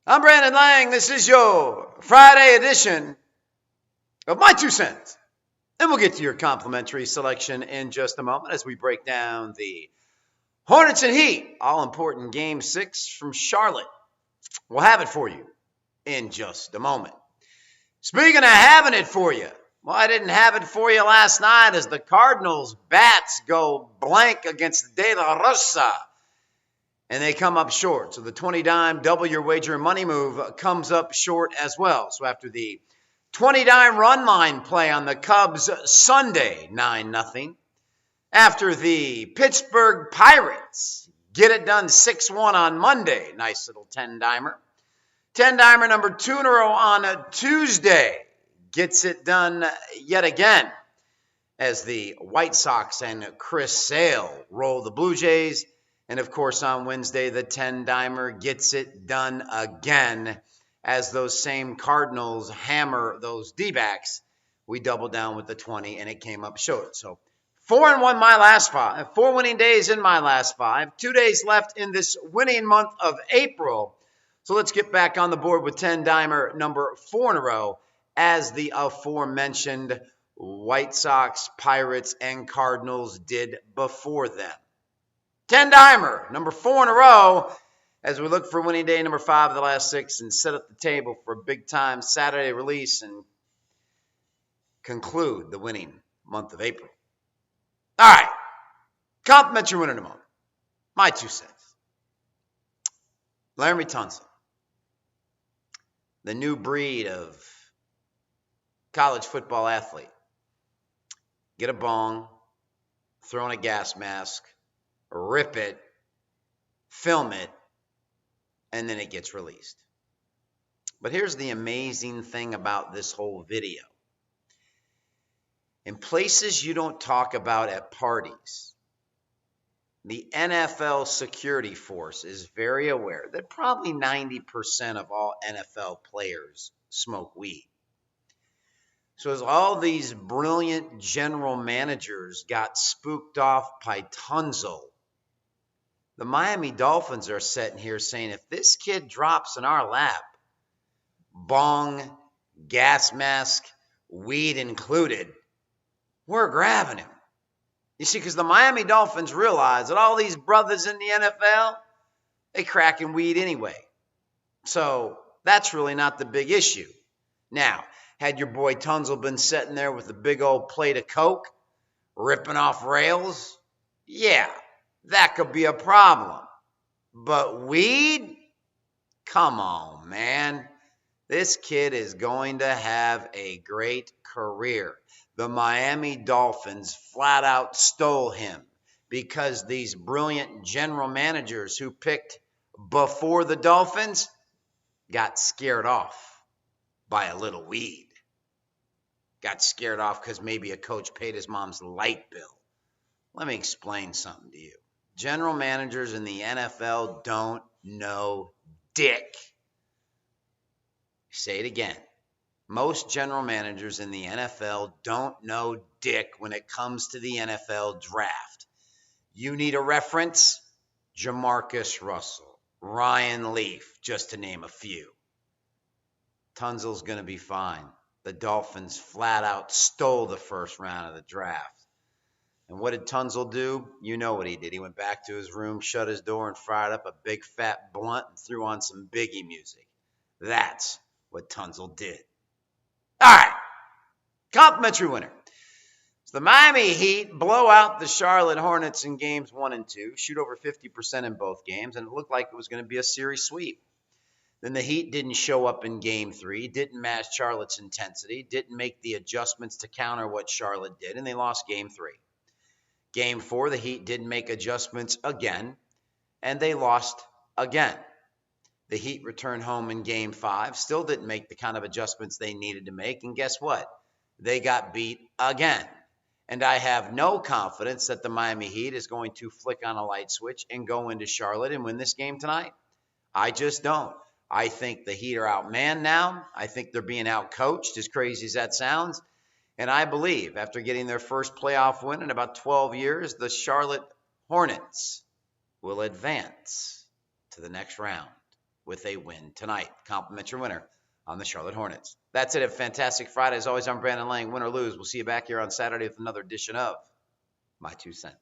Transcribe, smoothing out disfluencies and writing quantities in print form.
I'm Brandon Lang. This is your Friday edition of My Two Cents. And we'll get to your complimentary selection in just a moment as we break down the Hornets and Heat, all important Game 6 from Charlotte. We'll have it for you in just a moment. Speaking of having it for you, well, I didn't have it for you last night as the Cardinals' bats go blank against De La Rosa. And they come up short. So the 20-dime double your wager money move comes up short as well. So after the 20-dime run line play on the Cubs Sunday, 9-0. After the Pittsburgh Pirates get it done 6-1 on Monday, nice little 10-dimer. 10-dimer number 2 in a row on a Tuesday gets it done yet again as the White Sox and Chris Sale roll the Blue Jays. And, of course, on Wednesday, the 10-dimer gets it done again as those same Cardinals hammer those D-backs. We doubled down with the 20, and it came up short. So 4-1 my last 5. 4 winning days in my last 5. 2 days left in this winning month of April. So let's get back on the board with 10-dimer number 4 in a row as the aforementioned White Sox, Pirates, and Cardinals did before them. 10-dimer, number 4 in a row, as we look for winning day number 5 of the last 6 and set up the table for a big-time Saturday release and conclude the winning month of April. All right, complimentary winner in a moment. My 2 cents. Laremy Tunsil, the new breed of college football athlete. Get a bong, throw in a gas mask, rip it, film it, and then it gets released. But here's the amazing thing about this whole video. In places you don't talk about at parties, the NFL security force is very aware that probably 90% of all NFL players smoke weed. So as all these brilliant general managers got spooked off by Tunsil, the Miami Dolphins are sitting here saying, if this kid drops in our lap, bong, gas mask, weed included, we're grabbing him. You see, because the Miami Dolphins realize that all these brothers in the NFL, they cracking weed anyway. So that's really not the big issue. Now, had your boy Tunsil been sitting there with a big old plate of Coke, ripping off rails, yeah, that could be a problem. But weed? Come on, man. This kid is going to have a great career. The Miami Dolphins flat out stole him because these brilliant general managers who picked before the Dolphins got scared off by a little weed. Got scared off because maybe a coach paid his mom's light bill. Let me explain something to you. General managers in the NFL don't know dick. Say it again. Most general managers in the NFL don't know dick when it comes to the NFL draft. You need a reference? Jamarcus Russell, Ryan Leaf, just to name a few. Tunsil's going to be fine. The Dolphins flat out stole the first round of the draft. And what did Tunsil do? You know what he did. He went back to his room, shut his door, and fired up a big fat blunt and threw on some Biggie music. That's what Tunsil did. All right, complimentary winner. So the Miami Heat blow out the Charlotte Hornets in games 1 and 2, shoot over 50% in both games, and it looked like it was going to be a series sweep. Then the Heat didn't show up in game 3, didn't match Charlotte's intensity, didn't make the adjustments to counter what Charlotte did, and they lost game 3. Game 4, the Heat didn't make adjustments again, and they lost again. The Heat returned home in game 5, still didn't make the kind of adjustments they needed to make, and guess what? They got beat again. And I have no confidence that the Miami Heat is going to flick on a light switch and go into Charlotte and win this game tonight. I just don't. I think the Heat are outmanned now. I think they're being outcoached, as crazy as that sounds. And I believe after getting their first playoff win in about 12 years, the Charlotte Hornets will advance to the next round with a win tonight. Complimentary winner on the Charlotte Hornets. That's it. Have a fantastic Friday. As always, I'm Brandon Lang. Win or lose, we'll see you back here on Saturday with another edition of My 2 Cents.